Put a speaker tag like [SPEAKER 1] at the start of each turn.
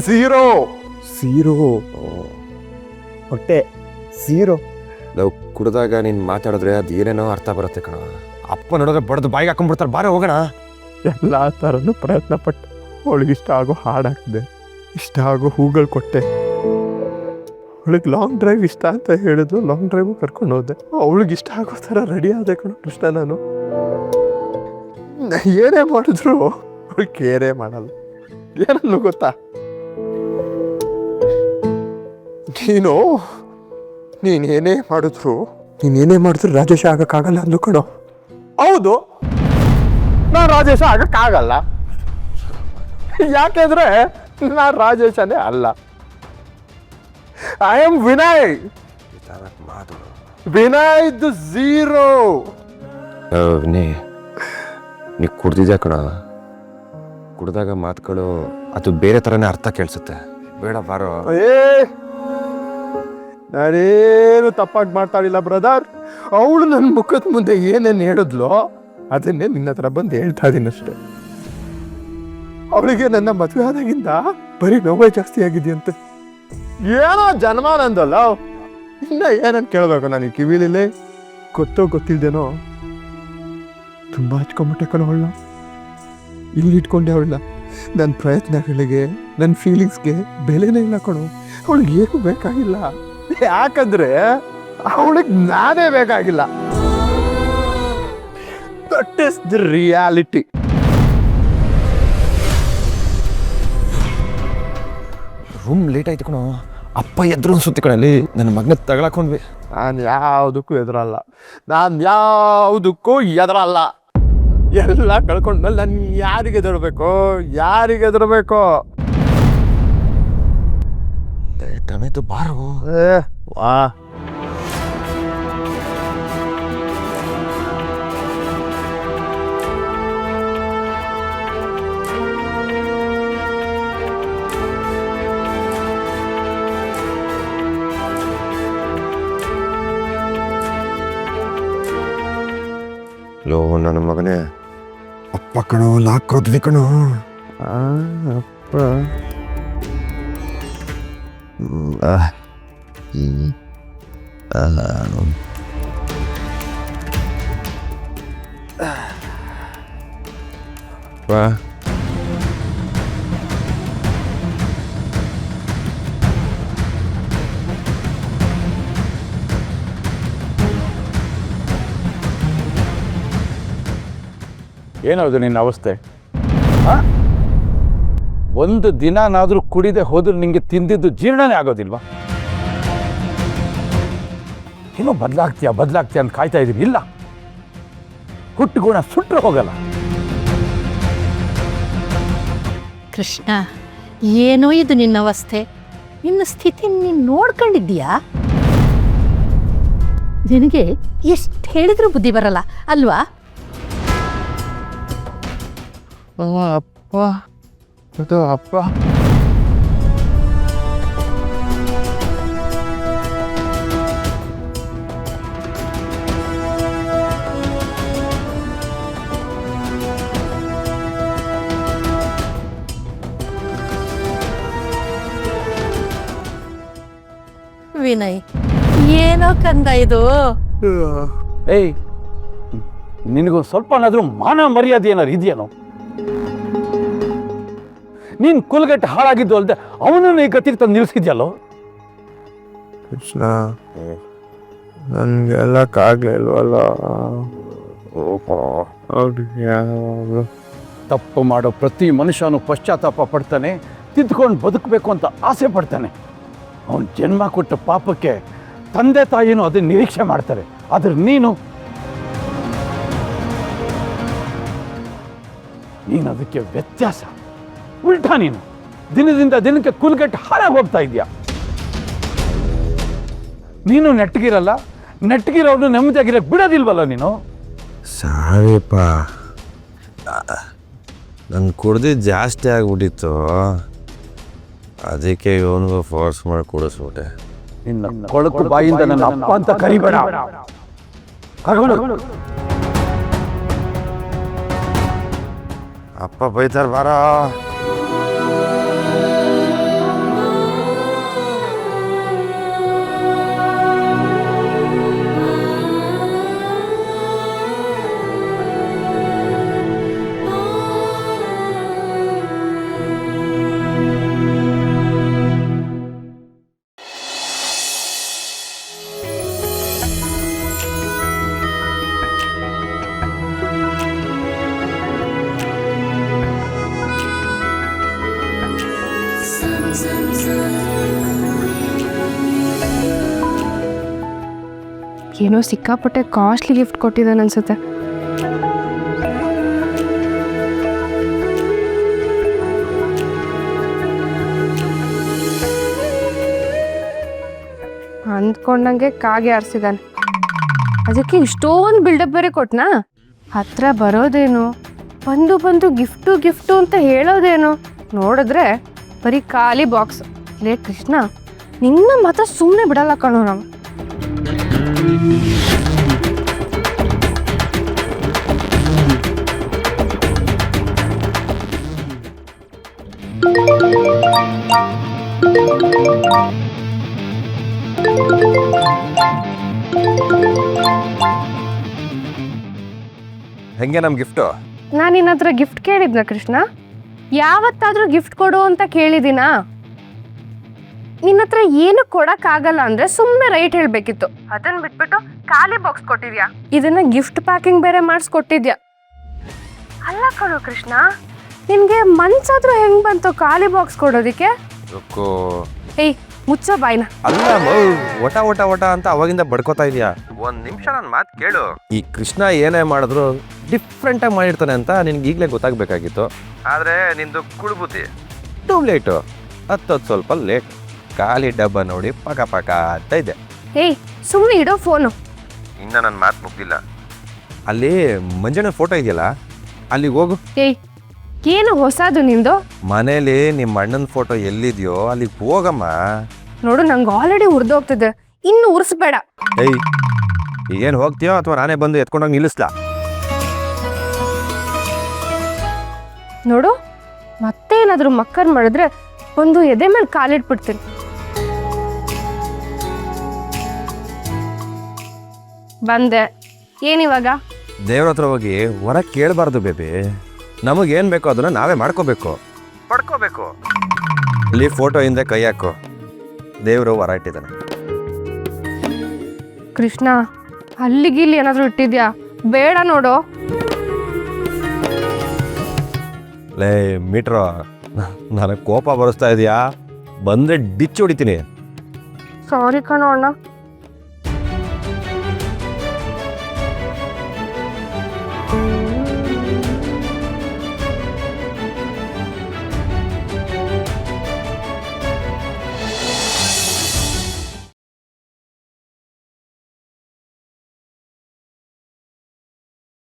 [SPEAKER 1] Zero ಹೊಟ್ಟೆ zero.
[SPEAKER 2] ನಾವು ಕುಡ್ದಾಗ ನೀನು ಮಾತಾಡಿದ್ರೆ ಅದು ಏನೇನೋ ಅರ್ಥ ಬರುತ್ತೆ ಕಣ. ಅಪ್ಪ ನೋಡಿದ್ರೆ ಬಡ್ದು ಬಾಯಿಗೆ ಹಾಕೊಂಡ್ಬಿಡ್ತಾರೆ. ಬಾರೆ ಹೋಗೋಣ.
[SPEAKER 1] ಎಲ್ಲ ಥರನೂ ಪ್ರಯತ್ನ ಪಟ್ಟೆ. ಅವಳಿಗೆ ಇಷ್ಟ ಆಗೋ ಹಾಡು ಹಾಕಿದೆ, ಇಷ್ಟ ಆಗೋ ಹೂಗಳು ಕೊಟ್ಟೆ. ಅವಳಿಗೆ ಲಾಂಗ್ ಡ್ರೈವ್ ಇಷ್ಟ ಅಂತ ಹೇಳಿದ್ರು, ಲಾಂಗ್ ಡ್ರೈವ್ ಕರ್ಕೊಂಡು ಹೋದೆ. ಅವಳಿಗೆ ಇಷ್ಟ ಆಗೋ ಥರ ರೆಡಿ ಆದೆ ಕಣ ಕೃಷ್ಣ. ನಾನು ಏನೇ ಮಾಡಿದ್ರು ಅವಳು ಕೇರೇ ಮಾಡಲ್ಲ. ಏನನ್ನು ಗೊತ್ತಾ, ನೀನೇನೇ ಮಾಡಿದ್ರು ರಾಜೇಶ ಆಗಕ್ಕಾಗಲ್ಲ ಅಂದು ಕಣೋ. ಹೌದು, ನಾನು ರಾಜೇಶ ಆಗಕ್ಕಾಗಲ್ಲ. ಯಾಕೆಂದ್ರೆ ನಾನು ರಾಜೇಶನೇ ಅಲ್ಲ. I am Vinay. Vinay the zero.
[SPEAKER 2] ನೀ ಕುಡ್ದಿದ್ಯಾ ಕಣ. ಕುಡ್ದಾಗ ಮಾತುಗಳು ಅದು ಬೇರೆ ಥರನೇ ಅರ್ಥ ಕೇಳಿಸುತ್ತೆ. ಬೇಡ ಬಾರೋ.
[SPEAKER 1] ನಾನೇನು ತಪ್ಪಾಗಿ ಮಾತಾಡಿಲ್ಲ ಬ್ರದರ್. ಅವಳು ನನ್ನ ಮುಖದ ಮುಂದೆ ಏನೇನು ಹೇಳಿದ್ಲೋ ಅದನ್ನೇ ನಿನ್ನ ಹತ್ರ ಬಂದು ಹೇಳ್ತಾ ಇದ್ದೀನಿ ಅಷ್ಟೆ. ಅವಳಿಗೆ ನನ್ನ ಮದುವೆ ಆದಾಗಿಂದ ಬರೀ ನೋವೇ ಜಾಸ್ತಿ ಆಗಿದೆಯಂತೆ. ಏನೋ ಜನ್ಮ ನಂದಲ್ಲ, ಇನ್ನ ಏನಂತ ಕೇಳಬೇಕು ನಾನು ಈ ಕಿವಿಲಿಲ್ಲೇ. ಗೊತ್ತಿಲ್ದೇನೋ ತುಂಬ ಹಚ್ಕೊಂಬಿಟ್ಟೆ ಕಣೋ ಅವಳನ್ನ. ಇಲ್ಲಿ ಇಟ್ಕೊಂಡೆ ಅವಳನ್ನ. ನನ್ನ ಪ್ರಯತ್ನಗಳಿಗೆ, ನನ್ನ ಫೀಲಿಂಗ್ಸ್ಗೆ ಬೆಲೆನೇ ಇಲ್ಲ ಕಣೋ. ಅವಳಿಗೆ ಏನು ಬೇಕಾಗಿಲ್ಲ. ಯಾಕಂದ್ರೆ ಅವಳಿಗೆ ನಾನೇ ಬೇಕಾಗಿಲ್ಲ. That is the reality.
[SPEAKER 2] Room late ಆಯ್ತು ಕಣೋ. ಅಪ್ಪ ಎದ್ರು ಸುತ್ತಿ ಕಣಲ್ಲಿ ನನ್ನ ಮಗನ ತಗೊಳಕೊಂಡ್ವಿ.
[SPEAKER 1] ನಾನು ಯಾವುದಕ್ಕೂ ಎದುರಲ್ಲ. ಎಲ್ಲ ಕಳ್ಕೊಂಡ್ಮೇಲೆ ನಾನು ಯಾರಿಗೆ ಎದುರಬೇಕು?
[SPEAKER 2] ಟಮೇಟೊ ಬಾರು.
[SPEAKER 1] ವಾ,
[SPEAKER 2] ಲೋ ನನ್ನ ಮಗನೇ, ಅಪ್ಪ ಕಣೋ, ಲಾಕೋದ್ವಿ ಕಣೋ.
[SPEAKER 1] ಅಪ್ಪ
[SPEAKER 2] ವಾ,
[SPEAKER 3] ಏನದು ನಿನ್ನ ಅವಸ್ಥೆ? ಒಂದು ದಿನನಾದರೂ ಕುಡಿದೆ ಹೋದ್ರೆ ನಿಂಗೆ ತಿಂದಿದ್ದು ಜೀರ್ಣನೇ ಆಗೋದಿಲ್ವಾ? ಏನೋ ಬದಲಾಗ್ತೀಯ ಅಂತ ಕಾಯ್ತಾ ಇದ್ದೀನಿ. ಇಲ್ಲ, ಹುಟ್ಟು ಗುಣ ಸುಟ್ಟರೆ ಹೋಗಲ್ಲ.
[SPEAKER 4] ಕೃಷ್ಣ, ಏನೋ ಇದು ನಿನ್ನ ಅವಸ್ಥೆ. ನಿನ್ನ ಸ್ಥಿತಿ ನೀನು ನೋಡ್ಕೊಂಡಿದ್ದೀಯಾ? ನಿನಗೆ ಎಷ್ಟು ಹೇಳಿದ್ರೂ ಬುದ್ಧಿ ಬರಲ್ಲ ಅಲ್ವಾ?
[SPEAKER 1] ಅಪ್ಪ, ಅದು ಅಪ್ಪ.
[SPEAKER 4] ವಿನಯ್, ಏನೋ ಕಂದ ಇದು.
[SPEAKER 3] ಏಯ್, ನಿನಗೊಂದು ಸ್ವಲ್ಪನಾದ್ರೂ ಮಾನ ಮರ್ಯಾದೆ ಏನಾರು ಇದೆಯೇನೋ? ನೀನ್ ಕುಲ್ಗಟ್ಟೆ ಹಾಳಾಗಿದ್ದು ಅಲ್ಲದೆ ಅವನನ್ನು ಈ ಗತಿಗೆ ತಂದು ನಿಲ್ಸಿದ್ಯಲ್ಲೋ?
[SPEAKER 1] ಕೃಷ್ಣ, ನನ್ಗೆಲ್ಲಕ್ಕಾಗ್ಲಿಲ್ವಲ್ಲ.
[SPEAKER 3] ತಪ್ಪು ಮಾಡೋ ಪ್ರತಿ ಮನುಷ್ಯನು ಪಶ್ಚಾತ್ತಾಪ ಪಡ್ತಾನೆ, ತಿದ್ದುಕೊಂಡು ಬದುಕಬೇಕು ಅಂತ ಆಸೆ ಪಡ್ತಾನೆ. ಅವನು ಜನ್ಮ ಕೊಟ್ಟ ಪಾಪಕ್ಕೆ ತಂದೆ ತಾಯಿನೂ ಅದನ್ನ ನಿರೀಕ್ಷೆ ಮಾಡ್ತಾರೆ. ಆದ್ರೆ ನೀನು ಅದಕ್ಕೆ ವ್ಯತ್ಯಾಸ. ಉಲ್ಟಾ, ನೀನು ದಿನದಿಂದ ದಿನಕ್ಕೆ ಕುಲ್ಗಟ್ಟು ಹಾಳಾಗಿ ಹೋಗ್ತಾ ಇದೆಯಾ. ನೀನು ನೆಟ್ಟಗಿರೋನು ನೆಮ್ಮದಿಯಾಗಿರಕ್ಕೆ ಬಿಡೋದಿಲ್ವಲ್ಲ ನೀನು?
[SPEAKER 2] ಸಾರಿಪ್ಪ, ನನ್ನ ಕುಡ್ದಿದ್ದು ಜಾಸ್ತಿ ಆಗ್ಬಿಟ್ಟಿತ್ತು. ಅದಕ್ಕೆ ಇವನಿಗೂ ಫೋರ್ಸ್ ಮಾಡಿ ಕುಡಿಸ್ಬಿಟ್ಟೆ.
[SPEAKER 3] ನಿನ್ನ ಕೊಳಕು ಬಾಯಿಂದ ನನ್ನ ಅಪ್ಪ ಅಂತ ಕರಿಬೇಡ.
[SPEAKER 2] ಅಪ್ಪ ಬೈತಾರ ಬಾರ.
[SPEAKER 5] ಏನೋ ಸಿಕ್ಕಾಪಟ್ಟೆ ಕಾಸ್ಟ್ಲಿ ಗಿಫ್ಟ್ ಕೊಟ್ಟಿದ್ದಾನೆ ಅನ್ಸುತ್ತೆ. ಅಂದ್ಕೊಂಡಂಗೆ ಕಾಗೆ ಆರಿಸಿದಾನೆ. ಅದಕ್ಕೆ ಇಷ್ಟೊಂದು ಬಿಲ್ಡಪ್ ಬೇರೆ ಕೊಟ್ನಾ? ಹತ್ರ ಬರೋದೇನು, ಬಂದು ಬಂದು ಗಿಫ್ಟು ಅಂತ ಹೇಳೋದೇನು, ನೋಡಿದ್ರೆ ಬರೀ ಖಾಲಿ ಬಾಕ್ಸ್. ಲೇ ಕೃಷ್ಣ, ನಿನ್ನ ಮಾತ್ರ ಸುಮ್ಮನೆ ಬಿಡಲ್ಲ ಕಣೋ ನಾವು.
[SPEAKER 2] ಹೆಂಗೆ ನಮ್ಮ ಗಿಫ್ಟು?
[SPEAKER 5] ನಾನು ನಿನ್ನ ಹತ್ರ ಗಿಫ್ಟ್ ಕೇಳಿದ್ನ ಕೃಷ್ಣ? ಯಾವತ್ತಾದ್ರೂ ಗಿಫ್ಟ್ ಕೊಡು ಅಂತ ಕೇಳಿದಿನಾ? ನಿನ್ನ ಹತ್ರ ಏನು ಕೊಡಕ್ಕಾಗಲ್ಲ ಅಂದ್ರೆ ಸುಮ್ಮನೆ ರೈಟ್ ಹೇಳ್ಬೇಕಿತ್ತು. ಅದನ್ನ ಬಿಟ್ಬಿಟ್ಟು ಖಾಲಿ ಬಾಕ್ಸ್ ಕೊಟ್ಟಿದ್ಯಾ. ಇದನ್ನ ಗಿಫ್ಟ್ ಪ್ಯಾಕಿಂಗ್ ಬೇರೆ ಮಾಡಿಸ್ಕೊಟ್ಟಿದ್ಯಾ. ಅಲ್ಲ ಕಣೋ ಕೃಷ್ಣ, ನಿನ್ಗೆ ಮನ್ಸಾದ್ರೂ ಹೆಂಗ್ ಬಂತು ಖಾಲಿ ಬಾಕ್ಸ್ ಕೊಡೋದಿಕ್ಕೆ? ಏಯ್ ಮುಚ್ಚೋ ಬಾಯ್ನ.
[SPEAKER 2] ಅಲ್ಲ ಒಟ ಒಟ ಒಟ ಅಂತ ಅವಾಗಿಂದ ಬಡ್ಕೋತಾ ಇದೀಯಾ. ಒಂದ್ ನಿಮಿಷ ನನ್ನ ಮಾತು ಕೇಳು. ಈ ಕೃಷ್ಣ ಏನೇ ಮಾಡಿದ್ರು ಡಿಫ್ರೆಂಟ್ ಆಗಿ ಮಾಡಿರ್ತಾನೆ ಅಂತ ನಿನ್ಗೆ ಈಗಲೇ ಗೊತ್ತಾಗ್ಬೇಕಾಗಿತ್ತು. ಆದ್ರೆ ನಿಂದು ಕುಡ್ಬುದ್ದಿ ಟೂ ಲೇಟು. ಹತ್ತತ್ತು ಸ್ವಲ್ಪ ಲೇಟ್. ಖಾಲಿ ಡಬ್ಬ ನೋಡಿ ಪಕ ಪಕ ಅಂತ ಇದೆ.
[SPEAKER 5] ಏಯ್ ಸುಮ್ಮನೆ ಇಡೋ ಫೋನು.
[SPEAKER 2] ಇನ್ನ ನನ್ನ ಮಾತು ಮುಗ್ದಿಲ್ಲ. ಅಲ್ಲಿ ಮಂಜಣ್ಣ ಫೋಟೋ ಇದೆಯಲ್ಲ, ಅಲ್ಲಿಗೆ ಹೋಗು.
[SPEAKER 5] ಏಯ್ ಏನು ಹೊಸದು ನಿಂದು?
[SPEAKER 2] ಮನೇಲಿ ನಿಮ್ಮ ಅಣ್ಣನ ಫೋಟೋ ಎಲ್ಲಿದೆಯೋ ಅಲ್ಲಿಗೆ ಹೋಗಮ್ಮ.
[SPEAKER 5] ನೋಡು, ನಂಗೆ ಆಲ್ರೆಡಿ ಉರ್ದೋಗ್ತಿದೆ, ಇನ್ನು ಉರ್ಸ್ಬೇಡ.
[SPEAKER 2] ಏಯ್ ಏನು ಹೋಗ್ತೀಯೋ ಅಥವಾ ನಾನೇ ಬಂದು ಎತ್ಕೊಂಡೋಗಿ ನಿಲ್ಲಿಸ್ಲಾ?
[SPEAKER 5] ನೋಡು, ಮತ್ತೇನಾದ್ರೂ ಮಕ್ಕರ್ ಮಾಡಿದ್ರೆ ಒಂದು ಎದೆ ಮೇಲೆ ಕಾಲಿಟ್ಬಿಡ್ತೀನಿ. ಬಂದೆ, ಏನಿವಾಗ?
[SPEAKER 2] ದೇವ್ರ ಹತ್ರ ಹೋಗಿ ಹೊರ ಕೇಳಬಾರ್ದು ಬೇಬಿ. ನಮಗೇನು ಬೇಕೋ ಅದನ್ನ ನಾವೇ ಮಾಡ್ಕೋಬೇಕು, ಪಡ್ಕೋಬೇಕು. ಇಲ್ಲಿ ಫೋಟೋ ಹಿಂದೆ ಕೈ ಹಾಕು. ದೇವರು ಹೊರ ಇಟ್ಟಿದ್ದಾನೆ.
[SPEAKER 5] ಕೃಷ್ಣ, ಅಲ್ಲಿಗಿಲ್ಲಿ ಏನಾದರೂ ಇಟ್ಟಿದ್ಯಾ? ಬೇಡ ನೋಡು.
[SPEAKER 2] ಲೇ ಮೀಟ್ರೋ, ನನಗೆ ಕೋಪ ಬರಿಸ್ತಾ ಇದೆಯಾ? ಬಂದರೆ ಡಿಚ್ ಹೊಡಿತೀನಿ.
[SPEAKER 5] ಸಾರಿ ಕಣೋ ಅಣ್ಣ.